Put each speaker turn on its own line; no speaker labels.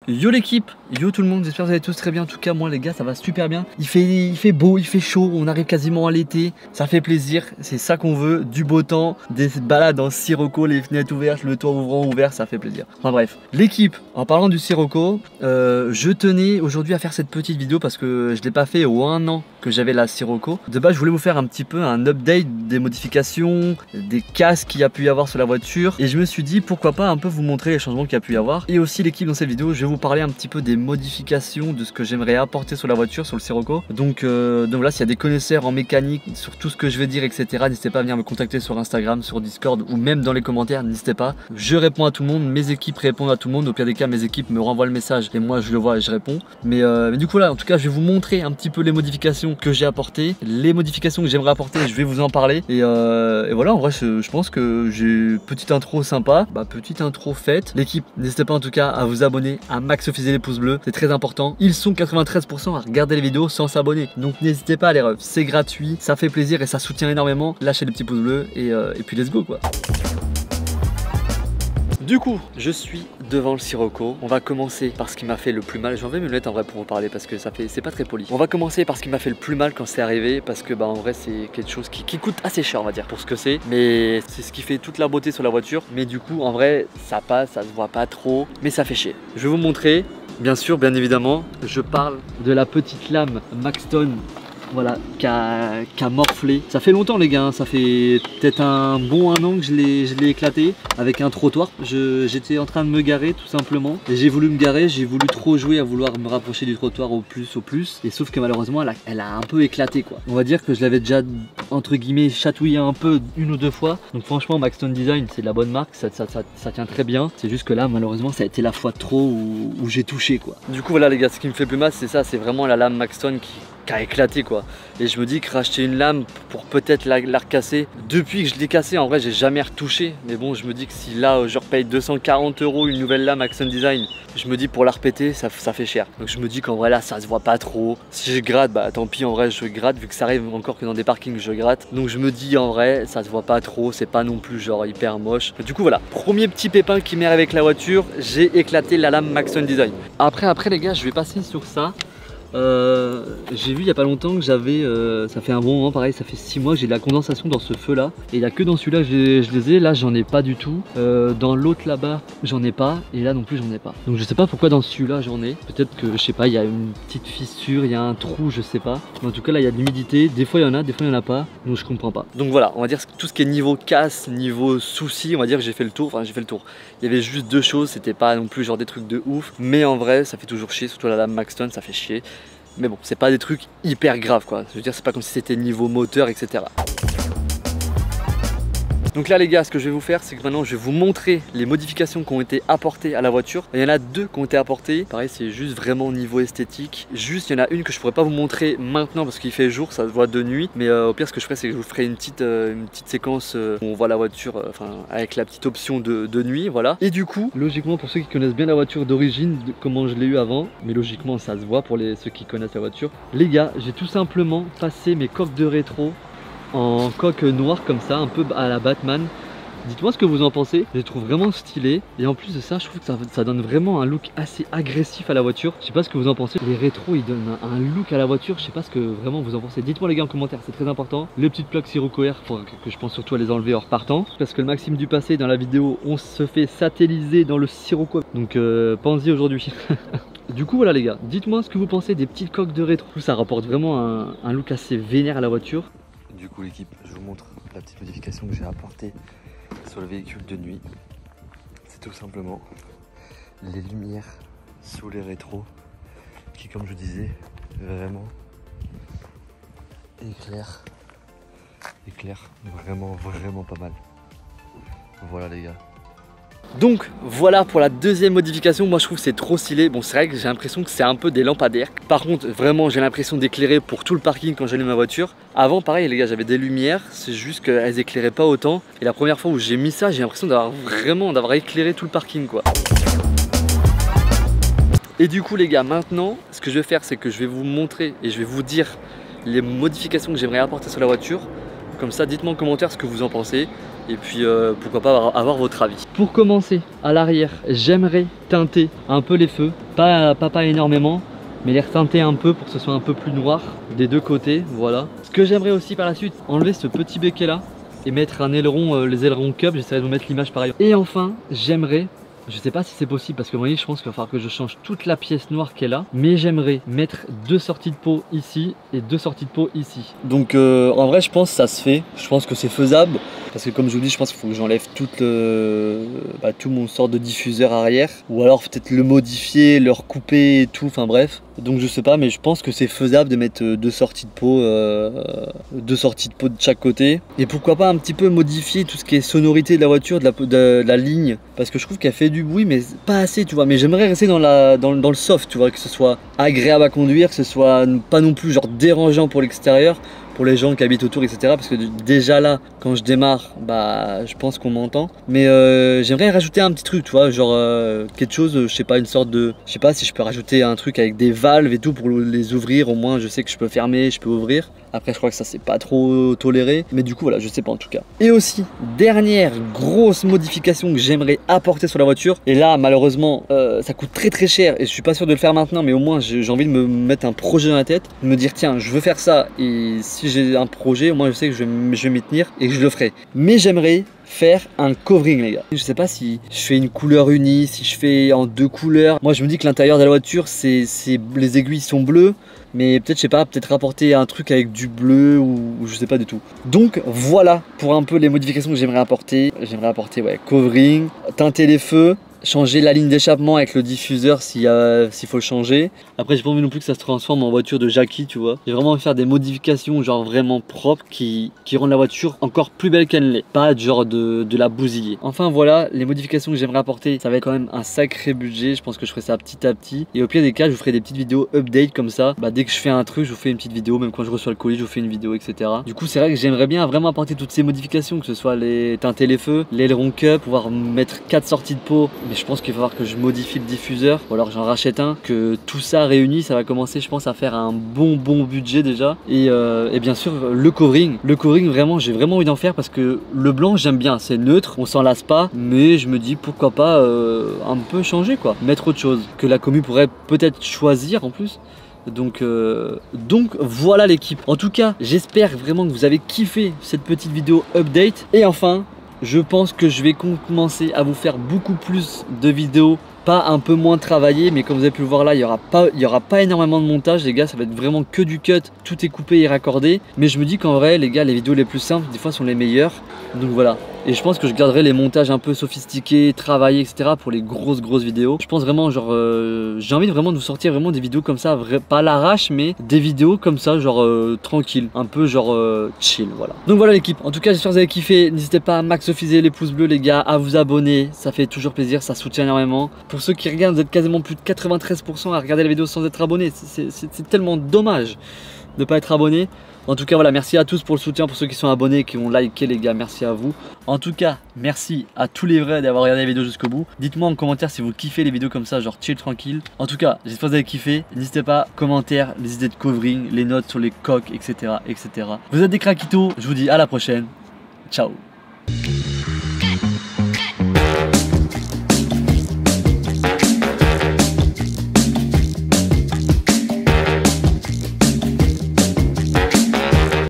Yo l'équipe, yo tout le monde, j'espère que vous allez tous très bien. En tout cas moi les gars ça va super bien. Il fait beau, il fait chaud, on arrive quasiment à l'été. Ça fait plaisir, c'est ça qu'on veut. Du beau temps, des balades en sirocco, les fenêtres ouvertes, le toit ouvrant ouvert, ça fait plaisir. Enfin bref, l'équipe, en parlant du sirocco, je tenais aujourd'hui à faire cette petite vidéo parce que je l'ai pas fait au 1 an que j'avais la sirocco. De base je voulais vous faire un petit peu un update des modifications, des casques qu'il y a pu y avoir sur la voiture. Et je me suis dit pourquoi pas un peu vous montrer les changements qu'il y a pu y avoir. Et aussi l'équipe dans cette vidéo, je vais vous parler un petit peu des modifications, de ce que j'aimerais apporter sur la voiture, sur le sirocco. Donc là s'il y a des connaisseurs en mécanique sur tout ce que je vais dire etc, n'hésitez pas à venir me contacter sur Instagram, sur Discord ou même dans les commentaires, n'hésitez pas. Je réponds à tout le monde, mes équipes répondent à tout le monde. Au pire des cas mes équipes me renvoient le message et moi je le vois et je réponds. Mais du coup là en tout cas je vais vous montrer un petit peu les modifications que j'ai apportées, les modifications que j'aimerais apporter, je vais vous en parler. Et voilà, en vrai je pense que j'ai une petite intro sympa, petite intro faite. L'équipe, n'hésitez pas en tout cas à vous abonner, à max officialiser les pouces bleus, c'est très important. Ils sont 93% à regarder les vidéos sans s'abonner, donc n'hésitez pas à les refs, c'est gratuit, ça fait plaisir et ça soutient énormément. Lâchez les petits pouces bleus et puis let's go quoi. Du coup, je suis devant le sirocco. On va commencer par ce qui m'a fait le plus mal. J'en vais me mettre en vrai pour vous parler parce que c'est pas très poli. On va commencer par ce qui m'a fait le plus mal quand c'est arrivé parce que en vrai c'est quelque chose qui coûte assez cher on va dire pour ce que c'est. Mais c'est ce qui fait toute la beauté sur la voiture. Mais du coup en vrai ça passe, ça se voit pas trop, mais ça fait chier. Je vais vous montrer. Bien sûr, bien évidemment, je parle de la petite lame Maxton. Voilà, qui a morflé. Ça fait longtemps les gars, hein. Ça fait peut-être un bon 1 an que je l'ai éclaté avec un trottoir. J'étais en train de me garer tout simplement. Et j'ai voulu me garer, j'ai voulu trop jouer à vouloir me rapprocher du trottoir au plus. Et sauf que malheureusement elle a un peu éclaté quoi. On va dire que je l'avais déjà entre guillemets chatouillé un peu 1 ou 2 fois. Donc franchement Maxton Design c'est de la bonne marque, ça tient très bien. C'est juste que là malheureusement ça a été la fois de trop où j'ai touché quoi. Du coup voilà les gars, ce qui me fait plus mal c'est ça, c'est vraiment la lame Maxton qui a éclaté quoi. Et je me dis que racheter une lame pour peut-être la recasser, depuis que je l'ai cassée en vrai j'ai jamais retouché. Mais bon je me dis que si là je repaye 240 € une nouvelle lame Maxton Design, je me dis pour la repéter ça fait cher. Donc je me dis qu'en vrai là ça se voit pas trop. Si je gratte tant pis, en vrai je gratte vu que ça arrive encore que dans des parkings je gratte. Donc je me dis en vrai ça se voit pas trop, c'est pas non plus genre hyper moche. Du coup voilà, premier petit pépin qui m'est arrivé avec la voiture, j'ai éclaté la lame Maxton Design. Après les gars je vais passer sur ça. J'ai vu il y a pas longtemps que j'avais, ça fait un bon moment pareil, ça fait 6 mois que j'ai de la condensation dans ce feu là. Et il n'y a que dans celui-là que je les ai, là j'en ai pas du tout. Dans l'autre là-bas j'en ai pas, et là non plus j'en ai pas. Donc je sais pas pourquoi dans celui-là j'en ai. Peut-être que je sais pas, il y a une petite fissure, il y a un trou, je sais pas. Mais en tout cas là il y a de l'humidité, des fois il y en a, des fois il y en a pas. Donc je comprends pas. Donc voilà, on va dire tout ce qui est niveau casse, niveau souci, on va dire que j'ai fait le tour. Enfin j'ai fait le tour. Il y avait juste 2 choses, c'était pas non plus genre des trucs de ouf. Mais en vrai ça fait toujours chier, surtout la lame Maxton, ça fait chier. Mais bon, c'est pas des trucs hyper graves quoi. Je veux dire, c'est pas comme si c'était niveau moteur, etc. Donc là les gars, ce que je vais vous faire, c'est que maintenant je vais vous montrer les modifications qui ont été apportées à la voiture. Il y en a 2 qui ont été apportées. Pareil, c'est juste vraiment au niveau esthétique. Juste, il y en a une que je pourrais pas vous montrer maintenant parce qu'il fait jour, ça se voit de nuit. Mais au pire, ce que je ferai, c'est que je vous ferai une petite séquence où on voit la voiture, avec la petite option de nuit, voilà. Et du coup, logiquement, pour ceux qui connaissent bien la voiture d'origine, comment je l'ai eu avant, mais logiquement, ça se voit pour ceux qui connaissent la voiture. Les gars, j'ai tout simplement passé mes coques de rétro en coque noire comme ça, un peu à la Batman. Dites-moi ce que vous en pensez, je les trouve vraiment stylés. Et en plus de ça, je trouve que ça donne vraiment un look assez agressif à la voiture. Je sais pas ce que vous en pensez, les rétros ils donnent un look à la voiture. Je sais pas ce que vraiment vous en pensez. Dites-moi les gars en commentaire, c'est très important. Les petites plaques Sirocco Air, que je pense surtout à les enlever en repartant. Parce que le Maxime du passé dans la vidéo, on se fait satelliser dans le Sirocco. Donc pensez-y aujourd'hui. Du coup voilà les gars, dites-moi ce que vous pensez des petites coques de rétro. Ça rapporte vraiment un look assez vénère à la voiture. Du coup l'équipe, je vous montre la petite modification que j'ai apportée sur le véhicule de nuit. C'est tout simplement les lumières sous les rétros qui, comme je disais, vraiment éclairent vraiment pas mal. Voilà les gars. Donc voilà pour la deuxième modification. Moi je trouve que c'est trop stylé. Bon, c'est vrai que j'ai l'impression que c'est un peu des lampadaires. Par contre vraiment j'ai l'impression d'éclairer pour tout le parking quand j'allume ma voiture. Avant pareil les gars, j'avais des lumières, c'est juste qu'elles éclairaient pas autant. Et la première fois où j'ai mis ça, j'ai l'impression d'avoir éclairé tout le parking quoi. Et du coup les gars, maintenant ce que je vais faire, c'est que je vais vous montrer et je vais vous dire les modifications que j'aimerais apporter sur la voiture. Comme ça dites-moi en commentaire ce que vous en pensez. et puis pourquoi pas avoir votre avis. Pour commencer, à l'arrière, j'aimerais teinter un peu les feux, pas énormément, mais les reteinter un peu pour que ce soit un peu plus noir des deux côtés, voilà. Ce que j'aimerais aussi par la suite, enlever ce petit béquet là et mettre un aileron, les ailerons cup, j'essaierai de vous mettre l'image pareil. Et enfin, j'aimerais, je sais pas si c'est possible parce que vous voyez, je pense qu'il va falloir que je change toute la pièce noire qu'elle a, mais j'aimerais mettre 2 sorties de pot ici et 2 sorties de pot ici. Donc en vrai je pense que ça se fait, je pense que c'est faisable parce que comme je vous dis, je pense qu'il faut que j'enlève tout mon sort de diffuseur arrière ou alors peut-être le modifier, le recouper et tout, enfin bref. Donc je sais pas, mais je pense que c'est faisable de mettre 2 sorties de pot, 2 sorties de pot de chaque côté. Et pourquoi pas un petit peu modifier tout ce qui est sonorité de la voiture, de la ligne, parce que je trouve qu'elle fait du bruit, mais pas assez, tu vois. Mais j'aimerais rester dans le soft, tu vois, que ce soit agréable à conduire, que ce soit pas non plus genre dérangeant pour l'extérieur, pour les gens qui habitent autour, etc. Parce que déjà là, quand je démarre, bah je pense qu'on m'entend. Mais j'aimerais rajouter un petit truc, tu vois, genre quelque chose, je sais pas, une sorte de, je sais pas si je peux rajouter un truc avec des valves et tout pour les ouvrir. Au moins je sais que je peux fermer, je peux ouvrir. Après je crois que ça c'est pas trop toléré, mais du coup voilà, je sais pas en tout cas. Et aussi, dernière grosse modification que j'aimerais apporter sur la voiture, et là malheureusement ça coûte très cher et je suis pas sûr de le faire maintenant, mais au moins j'ai envie de me mettre un projet dans la tête, de me dire tiens je veux faire ça, et si j'ai un projet, au moins je sais que je vais m'y tenir et que je le ferai. Mais j'aimerais faire un covering les gars. Je sais pas si je fais une couleur unie, si je fais en 2 couleurs. Moi je me dis que l'intérieur de la voiture les aiguilles sont bleues, mais peut-être je sais pas, peut-être rapporter un truc avec du bleu ou je sais pas du tout. Donc voilà pour un peu les modifications que j'aimerais apporter. J'aimerais apporter ouais, covering, teinter les feux, changer la ligne d'échappement avec le diffuseur s'il faut le changer. Après j'ai pas envie non plus que ça se transforme en voiture de Jackie, tu vois. J'ai vraiment envie de faire des modifications genre vraiment propres qui rendent la voiture encore plus belle qu'elle l'est, pas genre de la bousiller. Enfin voilà les modifications que j'aimerais apporter. Ça va être quand même un sacré budget, je pense que je ferai ça petit à petit, et au pire des cas je vous ferai des petites vidéos update comme ça. Bah, dès que je fais un truc je vous fais une petite vidéo, même quand je reçois le colis je vous fais une vidéo, etc. Du coup c'est vrai que j'aimerais bien vraiment apporter toutes ces modifications, que ce soit les teinter les feux, l'aileron cup, pouvoir mettre 4 sorties de pot, mais je pense qu'il va falloir que je modifie le diffuseur ou alors j'en rachète un, que tout ça réuni ça va commencer je pense à faire un bon budget déjà. Et bien sûr le covering vraiment j'ai vraiment envie d'en faire parce que le blanc j'aime bien, c'est neutre, on s'en lasse pas, mais je me dis pourquoi pas un peu changer quoi, mettre autre chose que la commu pourrait peut-être choisir en plus. Donc voilà l'équipe. En tout cas j'espère vraiment que vous avez kiffé cette petite vidéo update. Et enfin je pense que je vais commencer à vous faire beaucoup plus de vidéos, pas un peu moins travaillées, mais comme vous avez pu le voir là, il y aura pas énormément de montage les gars, ça va être vraiment que du cut, tout est coupé et raccordé. Mais je me dis qu'en vrai les gars, les vidéos les plus simples des fois sont les meilleures. Donc voilà. Et je pense que je garderai les montages un peu sophistiqués, travaillés, etc. pour les grosses vidéos. Je pense vraiment genre j'ai envie vraiment de vous sortir vraiment des vidéos comme ça, pas à l'arrache, mais des vidéos comme ça genre tranquille, un peu genre chill, voilà. Donc voilà l'équipe, en tout cas j'espère que vous avez kiffé. N'hésitez pas à maxofiser les pouces bleus les gars, à vous abonner, ça fait toujours plaisir, ça soutient énormément. Pour ceux qui regardent, vous êtes quasiment plus de 93% à regarder la vidéo sans être abonné. C'est tellement dommage de ne pas être abonné. En tout cas voilà, merci à tous pour le soutien, pour ceux qui sont abonnés, qui ont liké les gars, merci à vous. En tout cas, merci à tous les vrais d'avoir regardé la vidéo jusqu'au bout. Dites-moi en commentaire si vous kiffez les vidéos comme ça, genre chill tranquille. En tout cas, j'espère que vous avez kiffé. N'hésitez pas, commentaires, les idées de covering, les notes sur les coques, etc. Vous êtes des craquitos, je vous dis à la prochaine. Ciao.